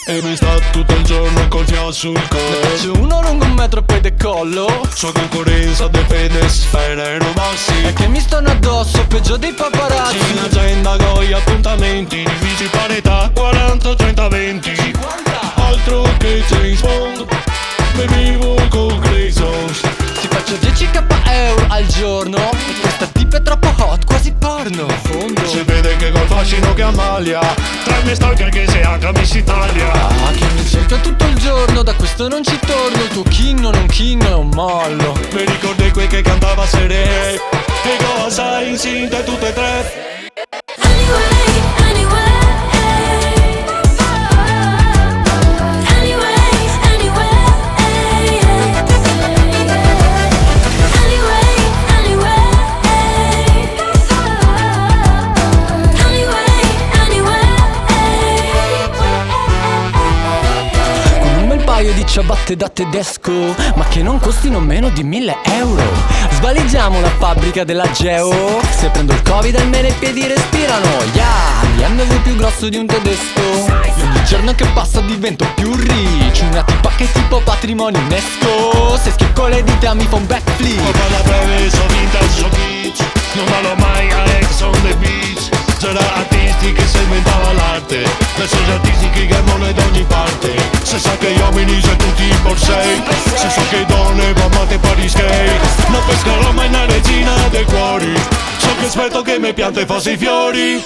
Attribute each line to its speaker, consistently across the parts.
Speaker 1: E mi sta tutto il giorno col fiato sul collo.
Speaker 2: Faccio uno lungo 1 metro e poi decollo.
Speaker 1: Sua concorrenza difende sfere bassi.
Speaker 2: E che mi stanno addosso, peggio dei paparazzi.
Speaker 1: C'è un'agenda con gli appuntamenti, divisi per età, 40, 30, 20.
Speaker 2: 50.
Speaker 1: Altro che James Bond, bevivo con Grayson.
Speaker 2: Ti faccio 10k euro al giorno. E questa tip è troppo hot, quasi porno. Fondo.
Speaker 1: Si vede che col fascino che ammaglia, tra i miei stalker che sei anche Miss Italia.
Speaker 2: Ah, che mi cerca tutto il giorno, da questo non ci torno. Il tuo chino non chino è un mollo.
Speaker 1: Mi ricordi quel che cantava Sere, e cosa insinte tutte e tre.
Speaker 2: Paio di ciabatte da tedesco, ma che non costino meno di 1.000 euro. Svaligiamo la fabbrica della Geo. Se prendo il Covid almeno i piedi respirano. Yeah, l'MV più grosso di un tedesco. Ogni giorno che passa divento più rich. Una tipa che è tipo patrimonio UNESCO. Se schicco le dita mi fa un backflip.
Speaker 1: Colpa la breve, so vintage, so beach. Non vado mai a Ex on the beach. C'era artisti che si inventava l'arte, adesso gli artisti che gamano da ogni parte. Se sa che gli uomini sono tutti in borsei, se so che donne va amate per gli skate. Non pescherò mai una regina dei cuori, so che aspetto che mi piante fossi i fiori.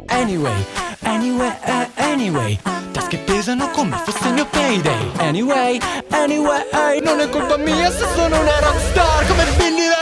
Speaker 2: Anyway, anyway, tasche pesano come fosse il mio payday. Anyway, non è colpa mia se sono una rockstar come Billy Ray.